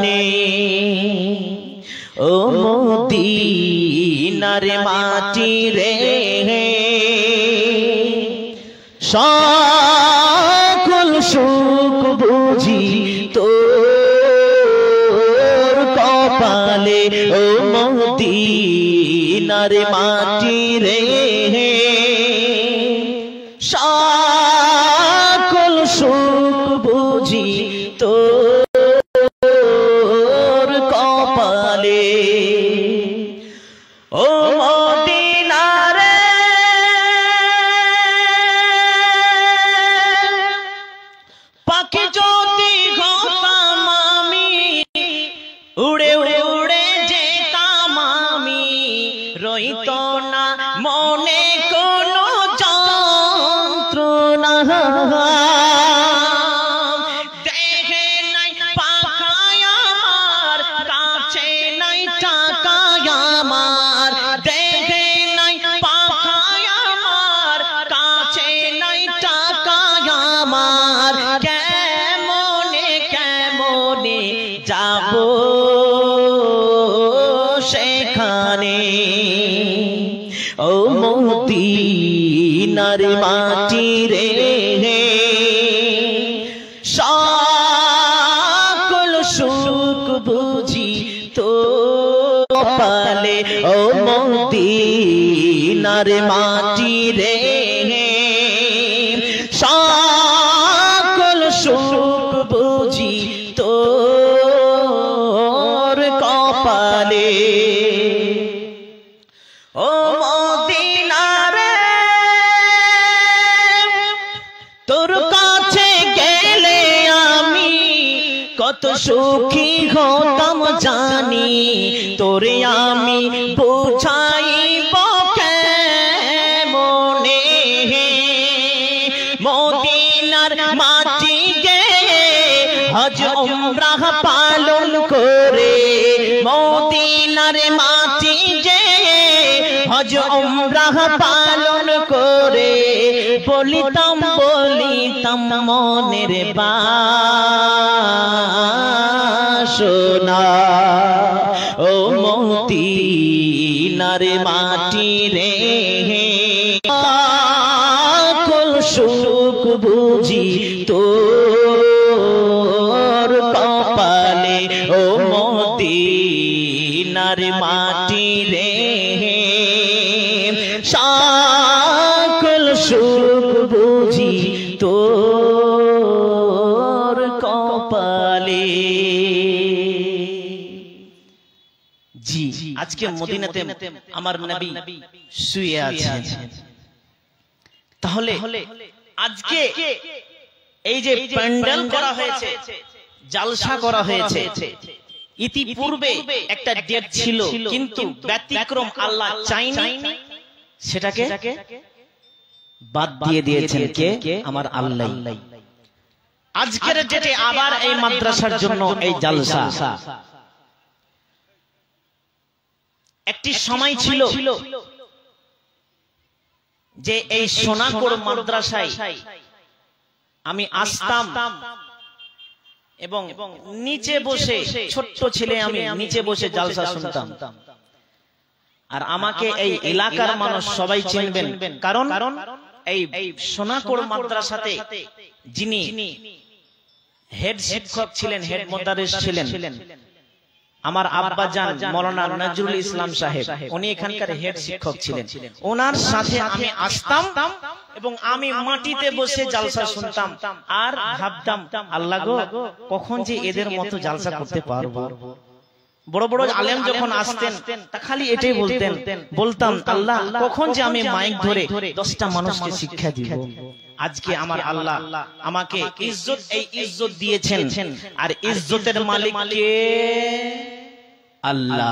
সেখানে ও মদিনার মাটি রে সকল সুখ বুঝি তোর কপালে ও মদিনার মাটি রে সকল সুখ বুঝি তোর কপালে ও মদিনারে পাখি যদি হতাম আমি উড়ে উড়ে যেতাম আমি রইত না মনে কোনো যন্ত্রণা দেখে নাই পাখায় আমার কাছে নাই টাকা আমার দেখে নাই পাখায় আমার কাছে নাই টাকা আমার কেমনে কেমনে যাব সেখানে ও মদিনার মাটি রে সকল সুখ বুঝি তো পালে ও মদিনার মাটি রে সকল সুখ বুঝি তোর কপালে ও মদিনারে তোর কাছে গেলে আমি কত সুখী হতাম জানি তোরে আমি বুঝাইব কেমনে মদিনার মাটি গে হজ উমরাহ পালন করে মদিনার মাটি গে হজ উমরাহ পালন করে বলিতাম মনের বাসনা ও মদিনার মাটি রে সকল সুখ বুঝি তোর কপালে ও মদিনার মাটি রে সকল সুখ বুঝি তোর কপালে। জি আজকে মদিনাতে আমার নবী শুয়ে আছেন। তাহলে আজকে এই যে প্যান্ডেল করা হয়েছে, জালসা করা হয়েছে, ইতিপূর্বে একটা ডেট ছিল, কিন্তু ব্যতিক্রম আল্লাহ চাইনি, সেটাকে বাদ দিয়ে দিয়েছেন কে? আমার আল্লাহ। আজকের ডেটে আবার এই মাদ্রাসার জন্য এই জালসা। একটি সময় ছিল যে এই সোনাকোড় মাদ্রাসায় আমি আসতাম এবং নিচে বসে, ছোট্ট ছেলে আমি, নিচে বসে জালসা শুনতাম। আর আমাকে এই এলাকার মানুষ সবাই চিনবেন, কারণ এই সোনাকোড় মাদ্রাসাতে যিনি হেড শিক্ষক ছিলেন, হেড মুদারিস ছিলেন, আমার আব্বা জান মাওলানা নজরুল ইসলাম সাহেব, উনি এখানকার হেড শিক্ষক ছিলেন। ওনার সাথে আমি আসতাম এবং আমি মাটিতে বসে জালসা শুনতাম আর ভাবতাম, আল্লাহ গো, কখন যে এদের মতো জালসা করতে পারবো। বড় বড় আলেম যখন আসতেন তা খালি এটাই বলতাম, আল্লাহ কখন যে আমি মাইক ধরে 10টা মানুষকে শিক্ষা দিব। আজকে আমার আল্লাহ আমাকে ইজ্জত, এই ইজ্জত দিয়েছেন, আর ইজ্জতের মালিক কে? আল্লাহ।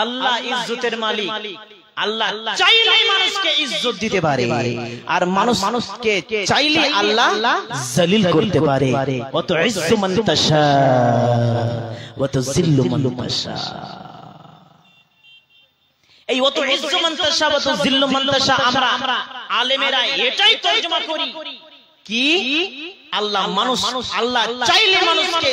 আল্লাহ ইজ্জতের মালিক। আল্লাহ চাইলে মানুষকে ইজ্জত দিতে পারে, আর মানুষকে চাইলে আল্লাহ জলিল করতে পারে। ওয়া তুইজ্জু মান তাশা ওয়া তুযিল্লু মান তাশা। এই ওয়া তুইজ্জু মান তাশা ওয়া তুযিল্লু মান তাশা আমরা আলেমেরা এটাই তরজমা করি কি? আল্লাহ আল্লাহ চাইলে মানুষকে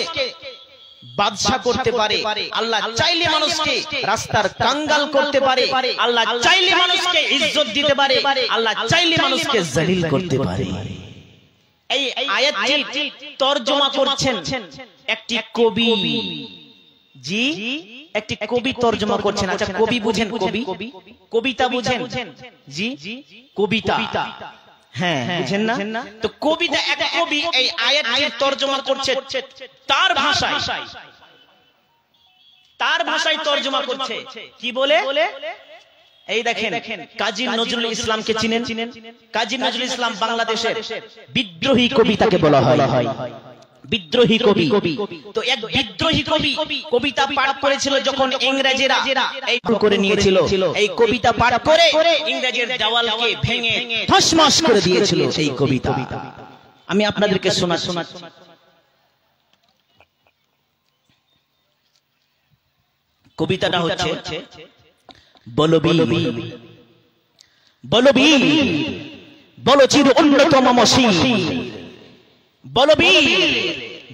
বাদশা করতে পারে, আল্লাহ চাইলে মানুষকে রাস্তার কাঙ্গাল করতে পারে, আল্লাহ চাইলে মানুষকে ইজ্জত দিতে পারে, আল্লাহ চাইলে মানুষকে জলিল করতে পারে। এই আয়াতটি তরজমা করছেন একটি কবি। জি, একটি কবি তরজমা করছেন। আচ্ছা, কবি বুঝেন? কবি কবিতা বুঝেন? জি, কবিতা, হ্যাঁ বুঝেন না? তো কবিতা, এক কবি এই আয়াতটির তরজমা করছে তার ভাষায়, তার ভাষায় তরজমা করছে। কি বলে? এই দেখেন, কাজী নজরুল ইসলামকে চিনেন? কাজী নজরুল ইসলাম বাংলাদেশের বিদ্রোহী কবি তাকে বলা হয়, বিদ্রোহী কবি। তো এক বিদ্রোহী কবি কবিতা পাঠ করেছিল যখন ইংরেজেরা এই করে নিয়েছিল। এই কবিতা পাঠ করে ইংরেজের দেওয়ালকে ভেঙে ধসমাস করে দিয়েছিল এই কবিতা। আমি আপনাদেরকে শোনাচ্ছি। কবিতাটা হচ্ছে, বলো বীর, বলো বীর, বলো চির অন্যতম মসির, বলো বীর,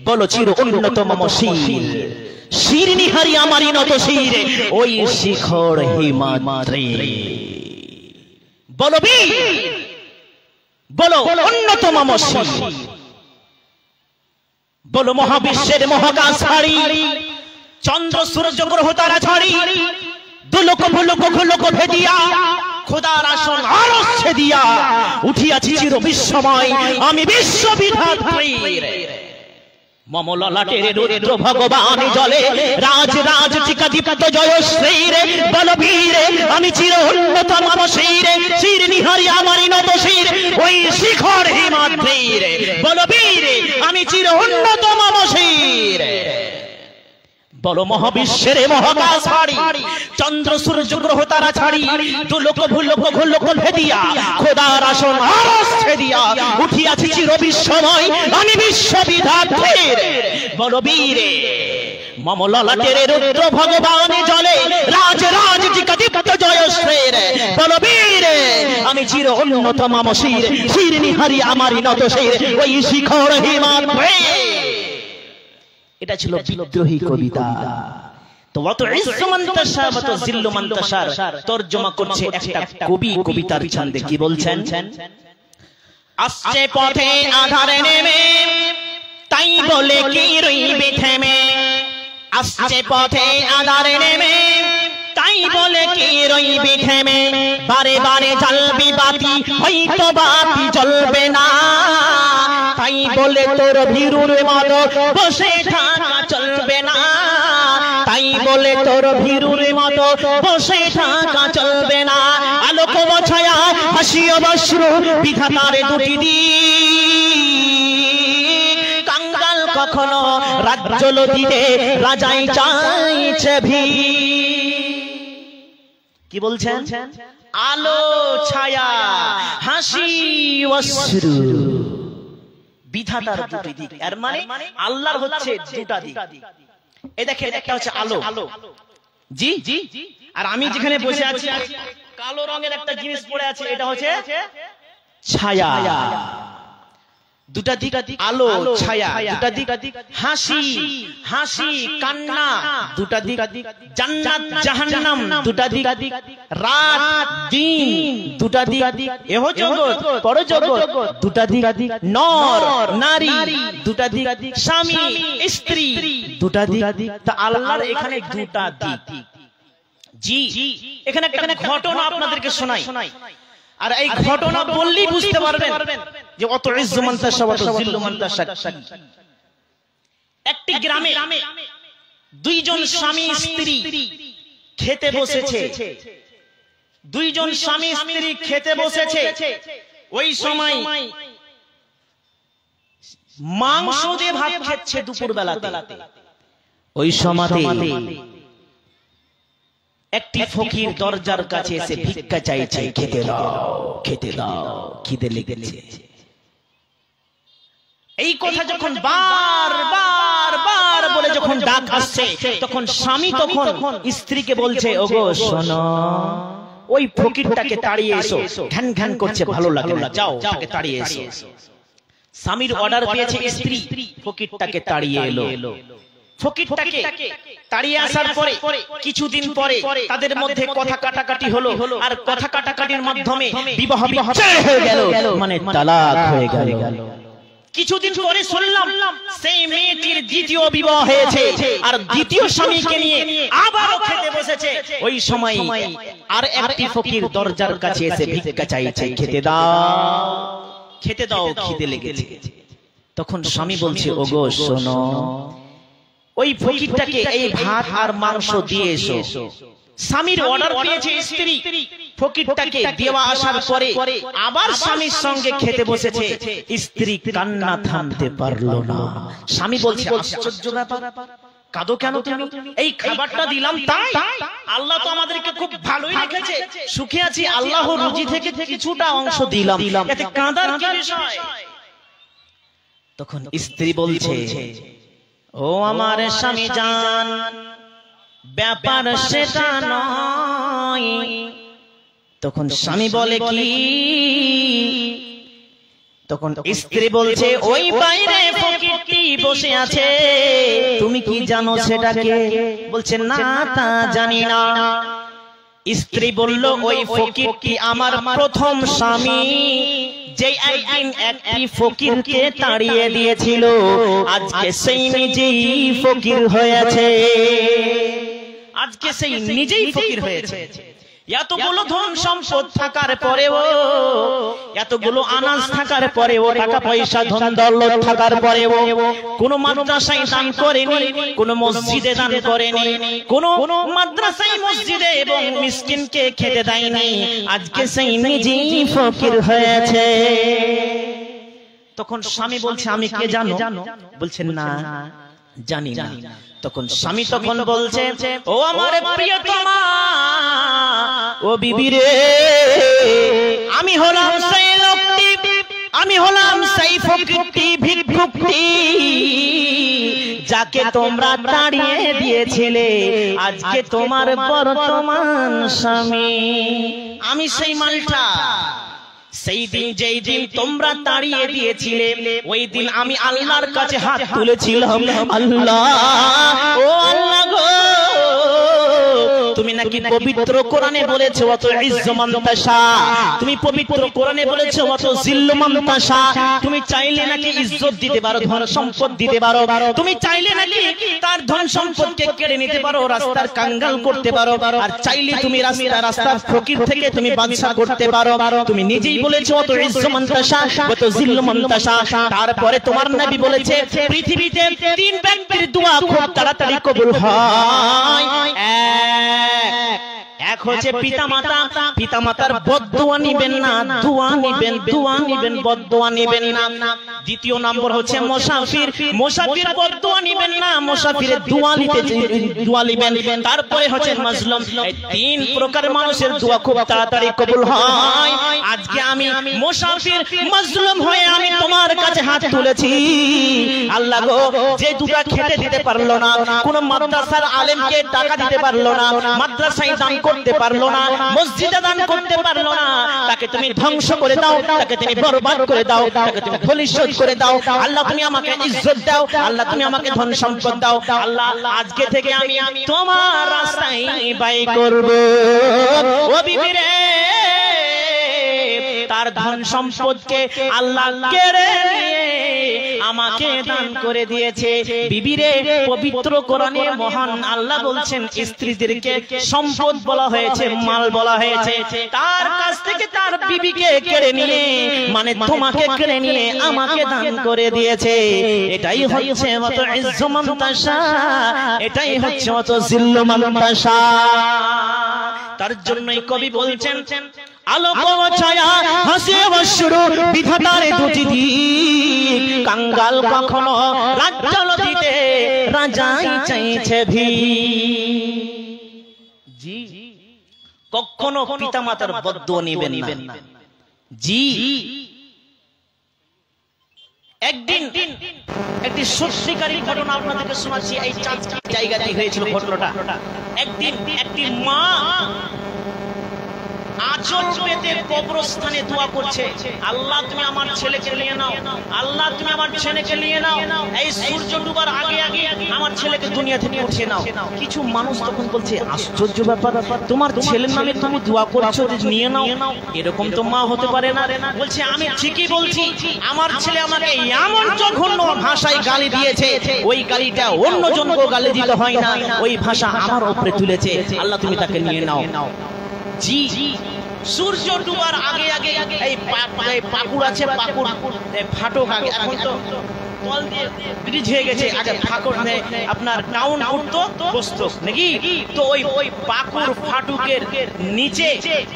বলো চির অন্যতম মসির, শির নিহারি আমারই নত শির ওই শিখর হিমাদ্রি। বলো বীর, বলো অন্যতম মসির, বলো মহাবিশ্বের মহাকাশ ছাড়ি, চন্দ্র সূর্য গ্রহ তারা ছাড়ি, দুলোক ভুলোক ঘুলোক ভেদিয়া খোদার আসন আরশ ছেদিয়া উঠিয়াছি চির বিশ্বময় আমি বিশ্ববিধাত্রীর। মম ললাটের রুদ্র ভগবান জলে রাজ রাজ চিকা দীপ্ত জয়শ্রীর। বলবীর আমি চির অন্যতম মসির, শির নিহারি আমারই নত শির ওই শিখর হিমাদ্রির। বলবীর আমি চির অন্যতম মসির, বলো মহাবিশ্বের মহাকাশ ছাড়ি, চন্দ্র সূর্য গ্রহ তারা ছাড়ি, দুলোক ভুলোক ঘুলোক ভেদিয়া খোদার আসন আরশ ছেদিয়া উঠিয়াছি চির বিশ্বময় আমি বিশ্ববিধাত্রীর। বলো বীরে মম ললাটের রুদ্র ভগবান জলে রাজ রাজ চিকা দীপ্ত জয়শ্রীর। বলো বীরে আমি চির অন্যতম মসির, শির নিহারি আমারই নত শির ওই শিখর হিমাদ্রি। এটা ছিল বিদ্রোহী কবিতা। তো অত ইজ্জু মান তাশা ওয়া তুযিল্লু মান তাশার তরজমা করছে একটা কবি কবিতার ছন্দে। কি বলছেন? আসছে পথে আধারে নেমে তাই বলে কি রইবে থেমে, আসছে পথে আধারে নেমে তাই বলে কি রইবে থেমে, বারে বারে জ্বালবি বাতি হয়তো বাতি জ্বলবে না, তাই বলে তোর ভীরুর মতো বসে থাকা চলবে না, তাই বলে তোর ভীরুর মতো বসে থাকা চলবে না। আলোক ছায়া হাসি অবশ্রু বিধাতার দুটি দিক, কাঙ্গাল কখনো রাজ্য লতিতে রাজাই চাইছে ভি। কি বলছেন? আলো ছায়া হাসি অশ্রু বিধাতার দুটি দিক। এর মানে আল্লাহর হচ্ছে দুটা দিক। এই দেখেন, একটা হচ্ছে আলো, জি জি, আর আমি যেখানে বসে আছি কালো রঙের একটা জিনিস পড়ে আছে, এটা হচ্ছে ছায়া। দুটা দিক, আলো ছায়া দুটা দিক, হাসি হাসি কান্না দুটা দিক, জান্নাত জাহান্নাম দুটা দিক, রাত দিন দুটা দিক, এহ জগৎ পর জগৎ দুটা দিক, নর নারী দুটা দিক, স্বামী স্ত্রী দুটা দিক। তা আল্লাহর এখানে দুটা দিক। জি, এখানে একটা ঘটনা আপনাদেরকে শোনাই, আর এই ঘটনা বললেই বুঝতে পারবেন যে অত ইজ্জু মান তাশা ওয়া তুযিল্লু মান তাশা। একটি গ্রামে দুইজন স্বামী স্ত্রী খেতে বসেছে, দুইজন স্বামী স্ত্রী খেতে বসেছে। ওই সময় মাংস দিয়ে ভাত খাচ্ছে দুপুর বেলাতে। ওই সময় একটি ফকির দরজার কাছে এসে ভিক্ষা চাইছে, খেতে দাও খেতে দাও, খিদে লেগেছে। এই কথা যখন বার বলে যখন ডাক আসছে, তখন স্বামী তখন স্ত্রীকে বলছে, ওগো শোনো, ওই ফকিরটাকে তাড়িয়ে এসো, ঘ্যান ঘ্যান করছে, ভালো লাগে না, যাও তাকে তাড়িয়ে এসো। স্বামীর অর্ডার পেয়েছে স্ত্রী, ফকিরটাকে তাড়িয়ে এলো। ফকিরটাকে তাড়িয়ে আসার পরে কিছুদিন পরে তাদের মধ্যে কথা কাটাকাটি হলো, আর কথা কাটাকাটির মাধ্যমে বিবাহ বিচ্ছেদ হয়ে গেল, মানে তালাক হয়ে গেল। কিছুদিন পরে শুনলাম সেই মেয়েটির দ্বিতীয় বিবাহ হয়েছে, আর দ্বিতীয় স্বামীকে নিয়ে আবারও খেতে বসেছে। ওই সময় আর একটি ফকির দরজার কাছে এসে ভিক্ষা চাইছে, খেতে দাও, খেতে দাও, খিদে লেগেছে। তখন স্বামী বলছে, ওগো শোনো, ওই ফকিরটাকে এই ভাত আর মাংস দিয়ে এসো। স্বামীর অর্ডার পেয়েছে স্ত্রী, ফকিরটাকে দেওয়া আসার পরে আবার স্বামীর সঙ্গে খেতে বসেছে। স্ত্রী কান্না থামতে পারলো না। স্বামী বলছে, আশ্চর্য ব্যাপার, কাঁদো কেন তুমি? এই খাবারটা দিলাম তাই? আল্লাহ তো আমাদেরকে খুব ভালোই রেখেছে, সুখে আছি, আল্লাহ রুজি থেকে কিছুটা অংশ দিলাম, এতে কাঁদার কি বিষয়? তখন স্ত্রী বলছে, ও আমার স্বামী জান, ব্যাপার সেটা নয়। তখন স্বামী বলে কি? তখন স্ত্রী বলছে, ওই বাইরে ফকিরটি বসে আছে, তুমি কি জানো সেটাকে? বলছে, না, তা জানি না। স্ত্রী বলল, ওই ফকিরটি আমার প্রথম স্বামী, যে একদিন একটি ফকিরকে তাড়িয়ে দিয়েছিল, আজকে সেই নিজেই ফকির হয়েছে, আজকে সেই নিজেই ফকির হয়েছে। এতগুলো ধন সম্পদ থাকার পরেও, এতগুলো আনাজ থাকার পরেও, টাকা পয়সা ধন দৌলত থাকার পরেও কোন মাদ্রাসায় দান করেনি, কোন মসজিদে দান করেনি, কোন মাদ্রাসায় মসজিদে এবং মিসকিনকে খেতে দেয়নি, আজকে সেই নিজেই ফকির হয়েছে। তখন স্বামী বলছে, আমি কে জানো? বলছেন, না, জানি না। তখন স্বামী তখন বলছে, ও আমার প্রিয়তমা, ও বিবি রে, আমি হলাম সেই লোকটি, আমি হলাম সেই ফকিরটি, ভিক্ষুকটি, যাকে তোমরা তাড়িয়ে দিয়েছিলে, আজকে তোমার বর্তমান স্বামী। আমি সেই মালটা। সেই দিন, যেই দিন তোমরা তাড়িয়ে দিয়েছিলে, ওই দিন আমি আল্লাহর কাছে হাত তুলেছিলাম, আল্লাহ, ও আল্লাহ গো, তুমি নাকি পবিত্র কোরআনে বলেছো ওয়া তুইজ্জু মান তাশা, তুমি পবিত্র কোরআনে বলেছো ওয়া তুযিল্লু মান তাশা, তুমি চাইলে নাকি ইজ্জত দিতে পারো, ধন সম্পদ দিতে পারো, তুমি চাইলে নাকি তার ধন সম্পদকে কেড়ে নিতে পারো, রাস্তার কাঙ্গাল করতে পারো, আর চাইলে তুমি রাস্তার ফকির থেকে তুমি বাদশা করতে পারো। তুমি নিজেই বলেছো ওয়া তুইজ্জু মান তাশা ওয়া তুযিল্লু মান তাশা। তারপরে তোমার নবী বলেছে, পৃথিবীতে তিন ব্যক্তির দোয়া খুব তাড়াতাড়ি কবুল হয়। এক হচ্ছে পিতামাতা, পিতামাতার বদদোয়া নিবেন না, দোয়া নিবেন, দোয়া নিবেন, বদদোয়া নিবেন না। দ্বিতীয় নম্বর হচ্ছে মুসাফির, মুসাফির বদদোয়া নিবেন না, মুসাফিরের দোয়া নিবেন। তারপরে হচ্ছে মাজলুম। এই তিন প্রকার মানুষের দোয়া খুব তাড়াতাড়ি কবুল হয়। আজকে আমি মুসাফির, মাজলুম হয়ে আমি তোমার কাছে হাত তুলেছি। আল্লাহ গো, যে দুটা খেতে দিতে পারলো না, কোন মাদ্রাসার আলেমকে টাকা দিতে পারলো না, মাদ্রাসায় দান করতে পারলো না, মসজিদে দান করতে পারলো না, তাকে তুমি ধ্বংস করে দাও, তাকে তুমি বরবাদ করে দাও, তাকে তুমি ধলিশোধ করে দাও। আল্লাহ তুমি আমাকে ইজ্জত দাও, আল্লাহ তুমি আমাকে ধন সম্পদ দাও। আল্লাহ আজকে থেকে আমি তোমার রাস্তায় ব্যয় করব। ও বিবি রে, তার ধন সম্পদকে আল্লাহ কেড়ে নিয়ে আমাকে দান করে দিয়েছে। বিবিরে, পবিত্র কোরআনে মহান আল্লাহ বলছেন, স্ত্রীদেরকে সম্পদ বলা হয়েছে, মাল বলা হয়েছে। তার কাছ থেকে তার বিবিকে কেড়ে নিয়ে, মানে তোমাকে কেড়ে নিয়ে আমাকে দান করে দিয়েছে। এটাই হচ্ছে ওয়া তুইজ্জু মান তাশা, এটাই হচ্ছে ওয়া তুযিল্লু মান তাশা। তার জন্যই কবি বলছেন, আলোক ও ছায়া, হাসি ও সুর, বিধাতার দুটি দিক, কাঙ্গাল কখনো রাজ্য দিতে রাজাই চাইছে ভি। জি, কখনো পিতামাতার বদদোয়া নিবেন না। জি, একদিন একটি সত্যিকারী ঘটনা আপনাদেরকে শোনাচ্ছি। এই জায়গাতেই হয়েছিল ঘটনাটা। একদিন একটি মা আঁচল পেতে কবরস্থানে দোয়া করছে, আল্লাহ তুমি আমার ছেলেকে নিয়ে নাও, আল্লাহ তুমি আমার ছেলেকে নিয়ে নাও, এই সূর্য ডুবার আগে আগে আমার ছেলেকে দুনিয়া থেকে উঠিয়ে নাও। কিছু মানুষ তখন বলছে আশ্চর্য ব্যাপার, তোমার ছেলের নামে তুমি দোয়া করছো যে নিয়ে নাও, এরকম তো মা হতে পারে না। বলছে আমি ঠিকই বলছি, আমার ছেলে আমাকে এমন জঘন্য ভাষায় গালি দিয়েছে, ওই গালিটা অন্য জনকে গালি দিতে হয় না, ওই ভাষা আমার উপরে তুলেছে, আল্লাহ তুমি তাকে নিয়ে নাও। জি, সূর্য ডুবার আগে আগে এই পাকুড় আছে, পাকুড় ফাটক আগে, এখন তো তল দিয়ে ব্রিজ হয়ে গেছে, আগে ফাটক আপনার টাউন উঠতো বসতো নাকি, তো ওই পাকুড় ফাটুকের নিচে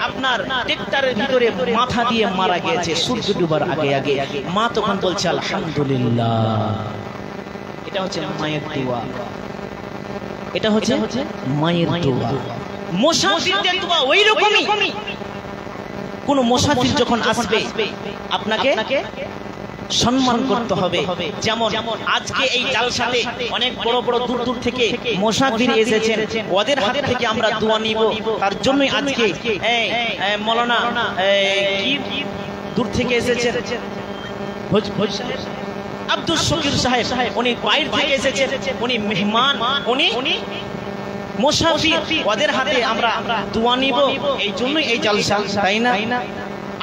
আপনার ট্রেক্টরের ভিতরে মাথা দিয়ে মারা গিয়েছে সূর্য ডুবার আগে আগে। মা তখন বলছে আলহামদুলিল্লাহ। এটা হচ্ছে মায়ের দোয়া, এটা হচ্ছে মায়ের দোয়া। মুসাফিরদের দোয়া ওই রকমই। কোন মুসাফির যখন আসবে আপনাকে সম্মান করতে হবে। যেমন আজকে এই জালসাতে অনেক বড় বড় দূর দূর থেকে মুসাফির এসেছেন, ওদের হাত থেকে আমরা দোয়া নিব, তার জন্যই আজকে মৌলানা কি দূর থেকে এসেছেন আব্দুল শকির সাহেব, উনি বাইরে থেকে এসেছেন, উনি মেহমান, উনি মুসাফির, ওদের হাতে আমরা দোয়া নিব, এই জন্যই এই জালসা, তাই না?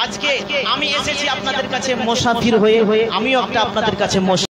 আজকে আমি এসেছি আপনাদের কাছে মুসাফির হয়ে, আমিও একটা আপনাদের কাছে